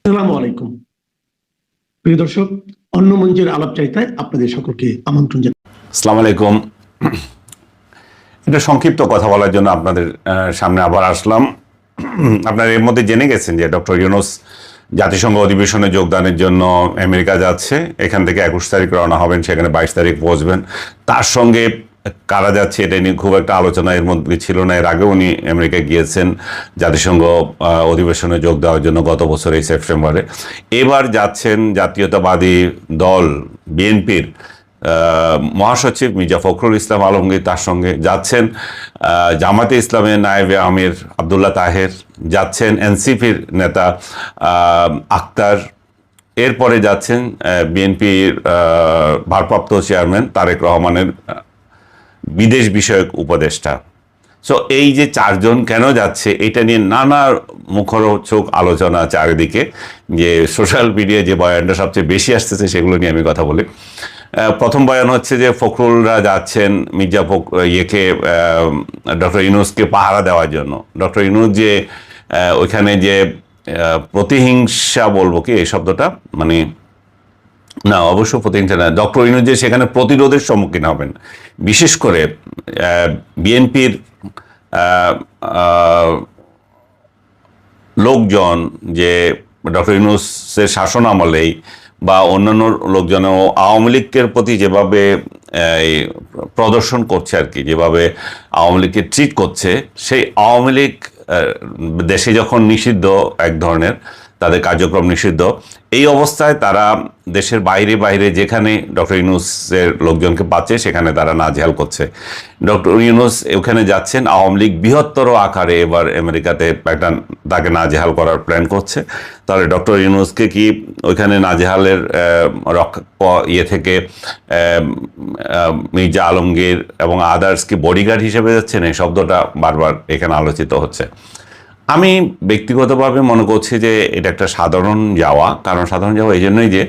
আসসালামু আলাইকুম প্রিয় দর্শক, অন্য মঞ্চের আলাপচারিতায় আপনাদের সকলকে আমন্ত্রণ জানাই। আসসালামু আলাইকুম। এটা সংক্ষিপ্ত কথা বলার জন্য আপনাদের সামনে আবার আসলাম। আপনারা এর মধ্যে জেনে গেছেন যে ডক্টর ইউনূস জাতিসংঘ অধিবেশনে যোগদানের জন্য আমেরিকা যাচ্ছে। এখান থেকে 21 তারিখ রওনা হবেন, সেখানে 22 তারিখ পৌঁছবেন। তার সঙ্গে কারা যাচ্ছে এটা নিয়ে খুব একটা আলোচনা এর মধ্যে ছিল না। এর আগে উনি আমেরিকা গিয়েছেন জাতিসংঘ অধিবেশনে যোগ দেওয়ার জন্য গত বছর এই সেপ্টেম্বরে। এবার যাচ্ছেন জাতীয়তাবাদী দল বিএনপির মহাসচিব মির্জা ফখরুল ইসলাম আলমগীর, তার সঙ্গে যাচ্ছেন জামাতে ইসলামের নায়েবে আমির আবদুল্লাহ তাহের, যাচ্ছেন এনসিপির নেতা আক্তার, এরপরে যাচ্ছেন বিএনপির ভারপ্রাপ্ত চেয়ারম্যান তারেক রহমানের বিদেশ বিষয়ক উপদেষ্টা। সো এই যে চারজন কেন যাচ্ছে এটা নিয়ে নানা মুখরোচক আলোচনা চারিদিকে। যে সোশ্যাল মিডিয়ায় যে বয়ানটা সবচেয়ে বেশি আসতেছে সেগুলো নিয়ে আমি কথা বলি। প্রথম বয়ান হচ্ছে যে ফখরুলরা যাচ্ছেন মির্জা ডক্টর ইউনূসকে পাহারা দেওয়ার জন্য। ডক্টর ইউনূস যে ওইখানে যে প্রতিহিংসা বলবো কি এই শব্দটা, মানে না, অবশ্য প্রতিহিংসা না, ডক্টর ইউনূস যে সেখানে প্রতিরোধের সম্মুখীন হবেন, বিশেষ করে বিএনপির লোকজন যে ডক্টর ইউনূসের শাসন আমলেই বা অন্যান্য লোকজনও আওয়ামী লীগের প্রতি যেভাবে প্রদর্শন করছে আর কি, যেভাবে আওয়ামী লীগকে ট্রিট করছে, সেই আওয়ামী লীগ দেশে যখন নিষিদ্ধ, এক ধরনের তাদের কার্যক্রম নিষিদ্ধ, এই অবস্থায় তারা দেশের বাইরে বাইরে যেখানে ডক্টর ইউনূসের লোকজনকে পাচ্ছে সেখানে তারা নাজেহাল করছে। ডক্টর ইউনূস ওখানে যাচ্ছেন, আওয়ামী লীগ বৃহত্তর আকারে এবার আমেরিকাতে একটা তাকে নাজেহাল করার প্ল্যান করছে। তাহলে ডক্টর ইউনূসকে কি ওইখানে নাজেহালের থেকে মির্জা আলমগীর এবং আদার্স কি বডিগার্ড হিসেবে যাচ্ছেন? এই শব্দটা বারবার এখানে আলোচিত হচ্ছে। আমি ব্যক্তিগতভাবে মনে করছি যে এটা একটা সাধারণ যাওয়া। কারণ সাধারণ যাওয়া এই জন্যই যে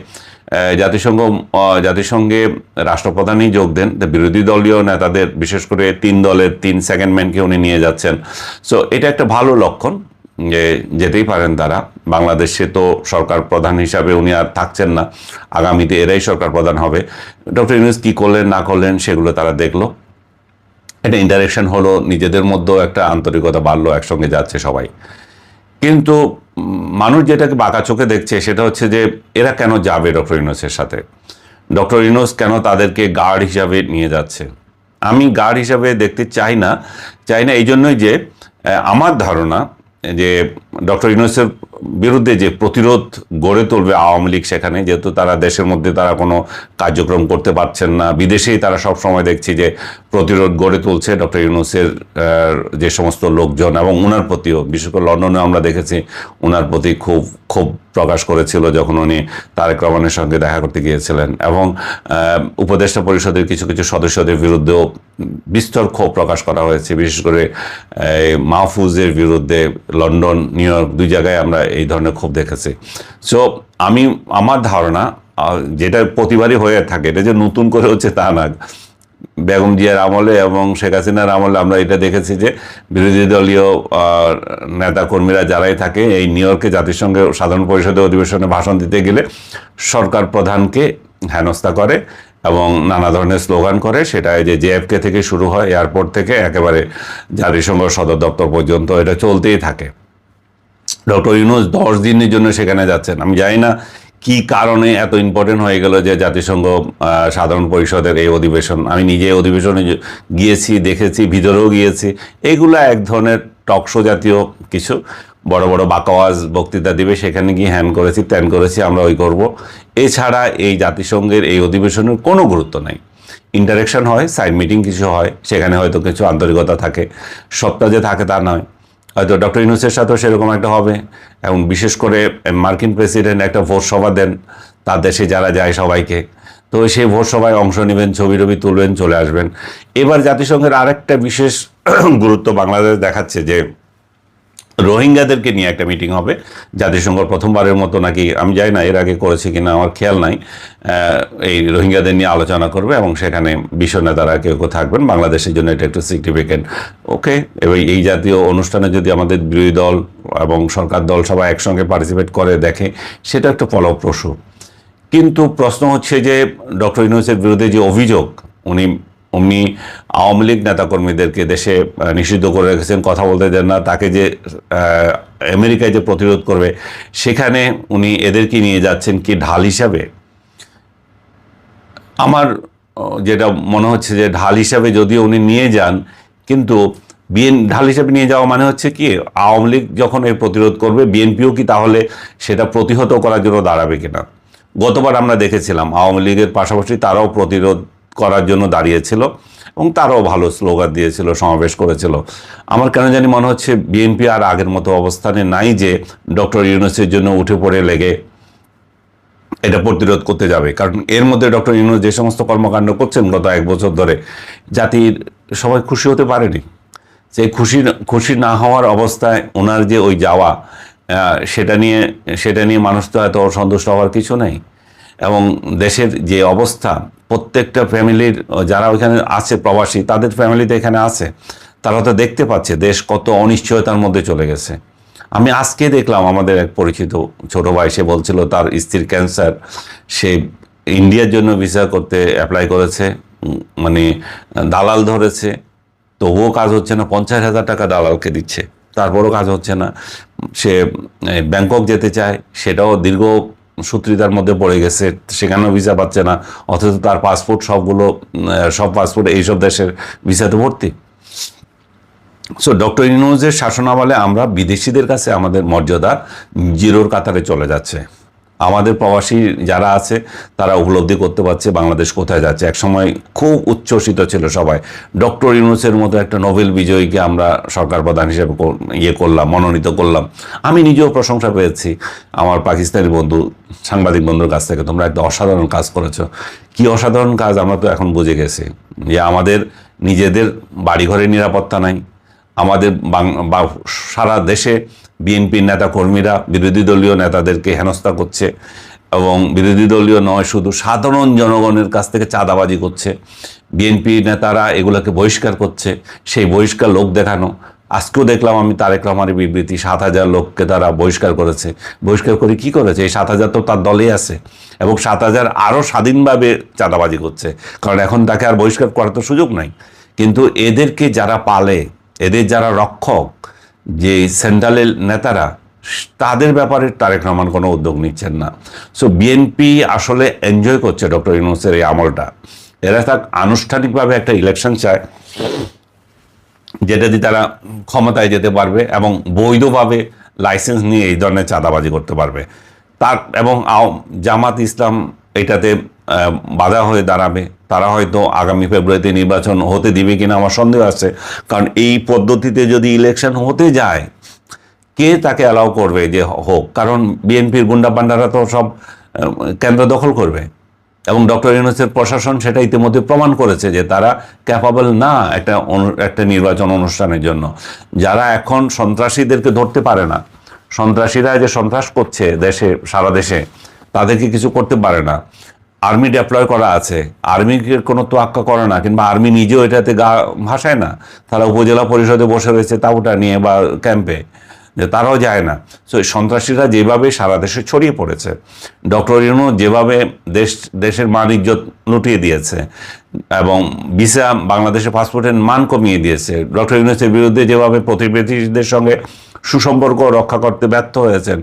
জাতিসংঘে রাষ্ট্রপ্রধানই যোগ দেন, বিরোধী দলীয় নেতাদের, বিশেষ করে 3 দলের 3 সেকেন্ড ম্যানকে উনি নিয়ে যাচ্ছেন। সো এটা একটা ভালো লক্ষণ যে যেতেই পারেন তারা। বাংলাদেশে তো সরকার প্রধান হিসাবে উনি আর থাকছেন না, আগামীতে এরাই সরকার প্রধান হবে। ডক্টর ইউনূস কী করলেন না করলেন সেগুলো তারা দেখলো, একটা ইন্টারেকশন হলো, নিজেদের মধ্যেও একটা আন্তরিকতা বাড়লো, একসঙ্গে যাচ্ছে সবাই। কিন্তু মানুষ যেটাকে বাঁকা চোখে দেখছে সেটা হচ্ছে যে এরা কেন যাবে ডক্টর ইউনূসের সাথে, ডক্টর ইউনূস কেন তাদেরকে গার্ড হিসাবে নিয়ে যাচ্ছে। আমি গার্ড হিসাবে দেখতে চাই না এই জন্যই যে আমার ধারণা যে ডক্টর ইউনূসের বিরুদ্ধে যে প্রতিরোধ গড়ে তুলবে আওয়ামী লীগ, সেখানে যেহেতু তারা দেশের মধ্যে তারা কোনো কার্যক্রম করতে পারছেন না, বিদেশেই তারা সব সময় দেখছি যে প্রতিরোধ গড়ে তুলছে ডক্টর ইউনূসের যে সমস্ত লোকজন, এবং ওনার প্রতিও, বিশেষ করে লন্ডনে আমরা দেখেছি ওনার প্রতি খুব প্রকাশ করেছিল যখন উনি তারেক রহমানের সঙ্গে দেখা করতে গিয়েছিলেন, এবং উপদেষ্টা পরিষদের কিছু কিছু সদস্যদের বিরুদ্ধেও বিস্তর ক্ষোভ প্রকাশ করা হয়েছে, বিশেষ করে মাহফুজের বিরুদ্ধে লন্ডন, নিউ ইয়র্ক, 2 জায়গায় আমরা এই ধরনের ক্ষোভ দেখেছি। সো আমার ধারণা যেটা প্রতিবারই হয়ে থাকে, এটা যে নতুন করে হচ্ছে তা না। বেগম জিয়ার আমলে এবং শেখ হাসিনার আমলে আমরা এটা দেখেছি যে বিরোধী দলীয় নেতাকর্মীরা যারাই থাকে এই নিউ ইয়র্কে জাতিসংঘের সাধারণ পরিষদের অধিবেশনে ভাষণ দিতে গেলে সরকার প্রধানকে হেনস্থা করে এবং নানা ধরনের স্লোগান করে। সেটা যে জেএফকে থেকে শুরু হয়, এয়ারপোর্ট থেকে একেবারে জাতিসংঘ সদর দপ্তর পর্যন্ত এটা চলতেই থাকে। ডক্টর ইউনূস 10 দিনের জন্য সেখানে যাচ্ছেন। আমি জানি না কি কারণে এত ইম্পর্টেন্ট হয়ে গেল যে জাতিসংঘ সাধারণ পরিষদের এই অধিবেশন। আমি নিজে অধিবেশনে গিয়েছি, দেখেছি, ভিতরেও গিয়েছি। এগুলো এক ধরনের টকশো জাতীয় কিছু, বড় বড় বাকওয়াজ বক্তৃতা দিবে, সেখানে গিয়ে হ্যান করেছি ত্যান করেছি, আমরা ওই করব। এছাড়া এই জাতিসংঘের এই অধিবেশনের কোনো গুরুত্ব নেই। ইন্টারেকশন হয়, সাইড মিটিং কিছু হয়, সেখানে হয়তো কিছু আন্তরিকতা থাকে, সপ্তাহ যে থাকে তা নয়। হয়তো ডক্টর ইউনূসের সাথেও সেরকম একটা হবে। এবং বিশেষ করে মার্কিন প্রেসিডেন্ট একটা ভোট সভা দেন তার দেশে যারা যায় সবাইকে, তো সেই ভোট সভায় অংশ নেবেন, ছবি তুলবেন, চলে আসবেন। এবার জাতিসংঘের আরেকটা বিশেষ গুরুত্ব বাংলাদেশ দেখাচ্ছে যে রোহিঙ্গাদেরকে নিয়ে একটা মিটিং হবে জাতিসংঘ প্রথমবারের মতো নাকি, আমি জানি না এর আগে করেছে কিনা, আমার খেয়াল নাই। এই রোহিঙ্গাদের নিয়ে আলোচনা করবে এবং সেখানে বিশ্ব নেতারা কেউ কেউ থাকবেন। বাংলাদেশের জন্য এটা একটু সিগনিফিকেন্ট। ওকে, এবং এই জাতীয় অনুষ্ঠানে যদি আমাদের বিরোধী দল এবং সরকার দল সবাই একসঙ্গে পার্টিসিপেট করে দেখে, সেটা একটা ফলপ্রসূ। কিন্তু প্রশ্ন হচ্ছে যে ডক্টর ইউনূসের বিরুদ্ধে যে অভিযোগ, উনি আওয়ামী লীগ নেতাকর্মীদেরকে দেশে নিষিদ্ধ করে রেখেছেন, কথা বলতে দেন না, তাকে যে আমেরিকায় যে প্রতিরোধ করবে সেখানে উনি এদেরকে নিয়ে যাচ্ছেন কি ঢাল হিসাবে। আমার যেটা মনে হচ্ছে যে ঢাল হিসাবে যদিও উনি নিয়ে যান, কিন্তু ঢাল হিসাবে নিয়ে যাওয়া মানে হচ্ছে কি, আওয়ামী লীগ যখন এই প্রতিরোধ করবে বিএনপিও কি তাহলে সেটা প্রতিহত করার জন্য দাঁড়াবে কিনা। গতবার আমরা দেখেছিলাম আওয়ামী লীগের পাশাপাশি তারাও প্রতিরোধ করার জন্য দাঁড়িয়েছিল এবং তারাও ভালো স্লোগান দিয়েছিল, সমাবেশ করেছিল। আমার কেন জানি মনে হচ্ছে বিএনপি আর আগের মতো অবস্থানে নাই যে ডক্টর ইউনূসের জন্য উঠে পড়ে লেগে এটা প্রতিরোধ করতে যাবে। কারণ এর মধ্যে ডক্টর ইউনূস যে সমস্ত কর্মকাণ্ড করছেন গত 1 বছর ধরে, জাতির সবাই খুশি হতে পারেনি। সেই খুশি না হওয়ার অবস্থায় ওনার যে ওই যাওয়া, সেটা নিয়ে মানুষ তো এত অসন্তুষ্ট হওয়ার কিছু নেই। এবং দেশের যে অবস্থা, প্রত্যেকটা ফ্যামিলির যারা ওইখানে আছে প্রবাসী, তাদের ফ্যামিলিতে এখানে আছে, তারা তো দেখতে পাচ্ছে দেশ কত অনিশ্চয়তার মধ্যে চলে গেছে। আমি আজকে দেখলাম আমাদের এক পরিচিত ছোট ভাই, সে বলছিল তার স্ত্রীর ক্যান্সার, সে ইন্ডিয়ার জন্য ভিসা করতে অ্যাপ্লাই করেছে, মানে দালাল ধরেছে, তবুও কাজ হচ্ছে না। 50,000 টাকা দালালকে দিচ্ছে, তারপরও কাজ হচ্ছে না। সে ব্যাংকক যেতে চায়, সেটাও দীর্ঘ সূত্রিতার মধ্যে পড়ে গেছে, সেখানেও ভিসা পাচ্ছে না। অথচ তার পাসপোর্ট সব পাসপোর্ট এইসব দেশের ভিসাতে ভর্তি। সো ডক্টর ইউনূসের শাসনামলে আমরা বিদেশিদের কাছে আমাদের মর্যাদা জিরোর কাতারে চলে যাচ্ছে। আমাদের প্রবাসী যারা আছে তারা উপলব্ধি করতে পারছে বাংলাদেশ কোথায় যাচ্ছে। একসময় খুব উচ্ছ্বসিত ছিল সবাই, ডক্টর ইউনূসের মতো একটা নোবেল বিজয়ীকে আমরা সরকার প্রধান হিসেবে মনোনীত করলাম। আমি নিজেও প্রশংসা পেয়েছি আমার পাকিস্তানি বন্ধু, সাংবাদিক বন্ধুর কাছ থেকে, তোমরা একটা অসাধারণ কাজ করেছো। কি অসাধারণ কাজ আমরা তো এখন বুঝে গেছি, যে আমাদের নিজেদের বাড়িঘরের নিরাপত্তা নাই, আমাদের সারা দেশে বিএনপির নেতা কর্মীরা বিরোধী দলীয় নেতাদেরকে হেনস্থা করছে, এবং বিরোধী দলীয় নয়, শুধু সাধারণ জনগণের কাছ থেকে চাঁদাবাজি করছে। বিএনপি নেতারা এগুলোকে বহিষ্কার করছে, সেই বহিষ্কার লোক দেখানো। আজকেও দেখলাম আমি তারেক রহমানের বিবৃতি, 7,000 লোককে তারা বহিষ্কার করেছে। বহিষ্কার করে কি করেছে? এই 7,000 তো তার দলেই আছে, এবং 7,000 আরও স্বাধীনভাবে চাঁদাবাজি করছে, কারণ এখন তাকে আর বহিষ্কার করার তো সুযোগ নাই। কিন্তু এদেরকে যারা পালে, এদের যারা রক্ষক, যে সেন্ট্রালের নেতারা, তাদের ব্যাপারে তারেক রহমান কোনো উদ্যোগ নিচ্ছেন না। সো বিএনপি আসলে এনজয় করছে ডক্টর ইউনূসের এই আমলটা। এরা তাক আনুষ্ঠানিকভাবে একটা ইলেকশন চায়, যেটা দিয়ে তারা ক্ষমতায় যেতে পারবে এবং বৈধভাবে লাইসেন্স নিয়ে এই ধরনের চাঁদাবাজি করতে পারবে। এবং জামাত ইসলাম এটাতে বাধা হয়ে দাঁড়াবে। তারা হয়তো আগামী ফেব্রুয়ারিতে নির্বাচন হতে দিবে কিনা আমার সন্দেহ আছে, কারণ এই পদ্ধতিতে যদি ইলেকশন হতে যায়, কে তাকে অ্যালাউ করবে যে হোক? কারণ বিএনপির গুন্ডা পান্ডারা তো সব কেন্দ্র দখল করবে, এবং ডক্টর ইউনূসের প্রশাসন সেটা ইতিমধ্যে প্রমাণ করেছে যে তারা ক্যাপাবল না একটা নির্বাচন অনুষ্ঠানের জন্য। যারা এখন সন্ত্রাসীদেরকে ধরতে পারে না, সন্ত্রাসীরা যে সন্ত্রাস করছে সারা দেশে, তাদেরকে কিছু করতে পারে না। আর্মি ডেপ্লয় করা আছে, আর্মিকে কোনো তোয়াক্কা করে না, কিংবা আর্মি নিজেও এটাতে গা ভাসায় না। তারা উপজেলা পরিষদে বসে রয়েছে তাঁবুটা নিয়ে বা ক্যাম্পে, যে তারাও যায় না। সো সন্ত্রাসীরা যেভাবে সারা দেশে ছড়িয়ে পড়েছে, ডক্টর ইউনূস যেভাবে দেশের মান ইজ্জত লুটিয়ে দিয়েছে এবং ভিসা, বাংলাদেশের পাসপোর্টের মান কমিয়ে দিয়েছে, ডক্টর ইউনূসের বিরুদ্ধে যেভাবে প্রতিবেশীদের সঙ্গে সুসম্পর্ক রক্ষা করতে ব্যর্থ হয়েছেন,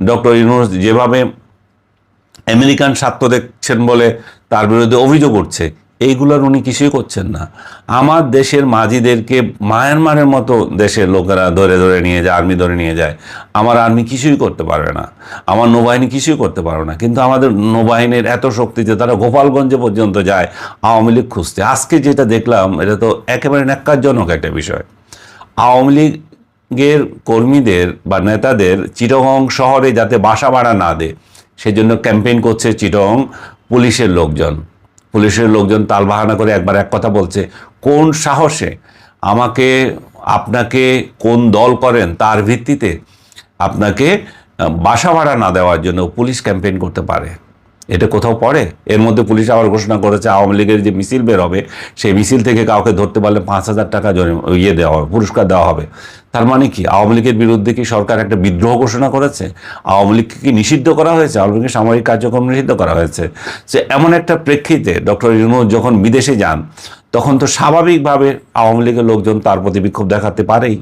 ডক্টর ইউনূস যেভাবে আমেরিকান স্বার্থ দেখছেন বলে তার বিরুদ্ধে অভিযোগ উঠছে, এইগুলোর উনি কিছুই করছেন না। আমার দেশের মাঝিদেরকে মায়ানমারের মতো দেশের লোকেরা ধরে ধরে নিয়ে যায়, আর্মি ধরে নিয়ে যায়। আমার আর্মি কিছুই করতে পারবে না, আমার নৌবাহিনী কিছুই করতে পারবে না। কিন্তু আমাদের নৌবাহিনীর এত শক্তি যে তারা গোপালগঞ্জে পর্যন্ত যায় আওয়ামী লীগ খুঁজতে। আজকে যেটা দেখলাম, এটা তো একেবারে ন্যাক্কারজনক একটা বিষয়। আওয়ামী লীগের কর্মীদের বা নেতাদের চিটাগং শহরে যাতে বাসা ভাড়া না দেয়, সেজন্য ক্যাম্পেইন করছে চিটাগং পুলিশের লোকজন তালবাহানা করে একবার এক কথা বলছে, কোন সাহসে আমাকে আপনাকে কোন দল করেন তার ভিত্তিতে আপনাকে বাসা ভাড়া না দেওয়ার জন্য পুলিশ ক্যাম্পেইন করতে পারে। এটা কোথাও পড়ে? এর মধ্যে পুলিশ আবার ঘোষণা করেছে আওয়ামী লীগের যে মিছিল বের হবে সেই মিছিল থেকে কাউকে ধরতে পারলে 5,000 টাকা দেওয়া হবে, পুরস্কার দেওয়া হবে। তার মানে কি আওয়ামী লীগের বিরুদ্ধে কি সরকার একটা বিদ্রোহ ঘোষণা করেছে? আওয়ামী লীগকে কি নিষিদ্ধ করা হয়েছে? আওয়ামী লীগের সামরিক কার্যক্রম নিষিদ্ধ করা হয়েছে? যে এমন একটা প্রেক্ষিতে ডক্টর ইউনূস যখন বিদেশে যান তখন তো স্বাভাবিকভাবে আওয়ামী লীগের লোকজন তার প্রতি বিক্ষোভ দেখাতে পারেই।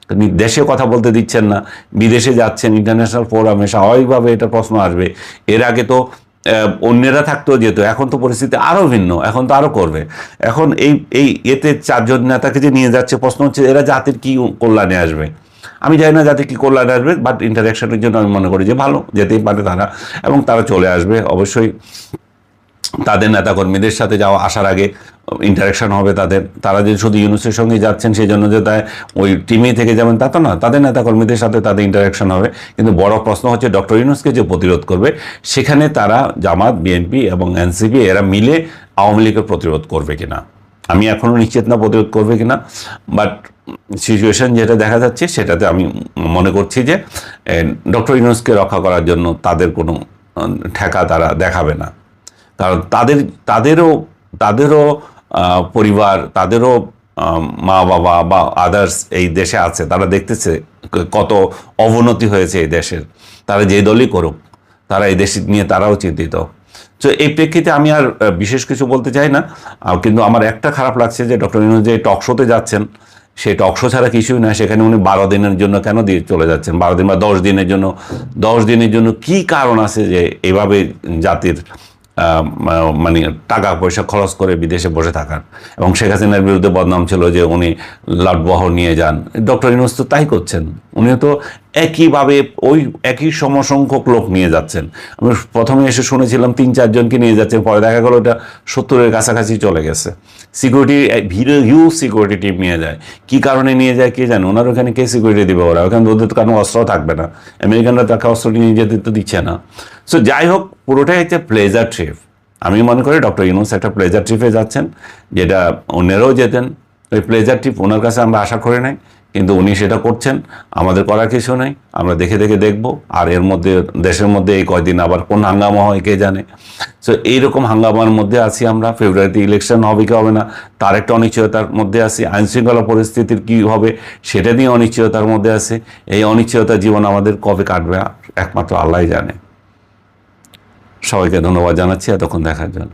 তিনি দেশে কথা বলতে দিচ্ছেন না, বিদেশে যাচ্ছেন, ইন্টারন্যাশনাল ফোরামে স্বাভাবিকভাবে এটা প্রশ্ন আসবে। এর আগে তো অন্যেরা থাকতেও যেত, এখন তো পরিস্থিতি আরও ভিন্ন, এখন তো আরও করবে। এখন এই এতে 4 নেতাকে যে নিয়ে যাচ্ছে, প্রশ্ন হচ্ছে এরা জাতির কি কল্যাণে আসবে? আমি জানি না জাতির কী কল্যাণে আসবে, বাট ইন্টারাকশনের জন্য আমি মনে করি যে ভালো, যেতেই পারে তারা, এবং তারা চলে আসবে অবশ্যই। তাদের নেতাকর্মীদের সাথে যাওয়া আসার আগে ইন্টারাকশন হবে তাদের। তারা যে শুধু ইউনূসের সঙ্গে যাচ্ছেন সেই জন্য যে তাই ওই টিমেই থেকে যাবেন তা তো না, তাদের নেতাকর্মীদের সাথে তাদের ইন্টারাকশন হবে। কিন্তু বড় প্রশ্ন হচ্ছে ডক্টর ইউনূসকে যে প্রতিরোধ করবে সেখানে তারা জামাত, বিএনপি এবং এনসিপি এরা মিলে আওয়ামী লীগের প্রতিরোধ করবে কিনা আমি এখনও নিশ্চিত না, প্রতিরোধ করবে কিনা। বাট সিচুয়েশন যেটা দেখা যাচ্ছে সেটাতে আমি মনে করছি যে ডক্টর ইউনূসকে রক্ষা করার জন্য তাদের কোনো ঠেকা তারা দেখাবে না। কারণ তাদেরও পরিবার, তাদেরও মা বাবা বা আদার্স এই দেশে আছে, তারা দেখতেছে কত অবনতি হয়েছে এই দেশের। তারা যে দলই করুক তারা এই দেশ নিয়ে তারাও চিন্তিত। তো এই প্রেক্ষিতে আমি আর বিশেষ কিছু বলতে চাই না, কিন্তু আমার একটা খারাপ লাগছে যে ডক্টর ইউনূস যে টক শোতে যাচ্ছেন সেই টক শো ছাড়া কিছুই না, সেখানে উনি 12 দিনের জন্য কেন দিয়ে চলে যাচ্ছেন? 12 দিন বা 10 দিনের জন্য, 10 দিনের জন্য কি কারণ আছে যে এভাবে জাতির মানে টাকা পয়সা খরচ করে বিদেশে বসে থাকার? এবং শেখ হাসিনার বিরুদ্ধে বদনাম ছিল যে উনি লাটবহর নিয়ে যান। ডক্টর ইউনূস তো তাই করছেন, উনিও তো একইভাবে ওই একই সমসংখ্যক লোক নিয়ে যাচ্ছেন। আমি প্রথমে এসে শুনেছিলাম 3-4 জনকে নিয়ে যাচ্ছেন, পরে দেখা গেল ওটা 70-এর কাছাকাছি চলে গেছে। সিকিউরিটি হিউজ সিকিউরিটি টিম নিয়ে যায়। কি কারণে নিয়ে যায় কে জানে? ওনার ওখানে কে সিকিউরিটি দেবে? ওরা ওখানে ওদের কারণ অস্ত্র থাকবে না, আমেরিকানরা তাকে অস্ত্র নিয়ে যেতে তো দিচ্ছে না। সো যাই হোক, পুরোটাই একটা প্লেজার ট্রিপ। আমি মনে করি ডক্টর ইউনূস একটা প্লেজার ট্রিপে যাচ্ছেন, যেটা অন্যরাও যেতেন। ওই প্লেজার ট্রিপ ওনার কাছে আমরা আশা করি নাই, কিন্তু উনি সেটা করছেন। আমাদের করার কিছু নেই, আমরা দেখে দেখে দেখবো। আর এর মধ্যে দেশের মধ্যে এই কয়দিন আবার কোন হাঙ্গামা হয় কে জানে। সো এইরকম হাঙ্গামার মধ্যে আছি আমরা। ফেব্রুয়ারিতে ইলেকশন হবে কি হবে না তার একটা অনিশ্চয়তার মধ্যে আছি। আইনশৃঙ্খলা পরিস্থিতির কী হবে সেটা নিয়ে অনিশ্চয়তার মধ্যে আছে। এই অনিশ্চয়তার জীবন আমাদের কবে কাটবে একমাত্র আল্লাহই জানে। সবাইকে ধন্যবাদ জানাচ্ছি এতক্ষণ দেখার জন্য।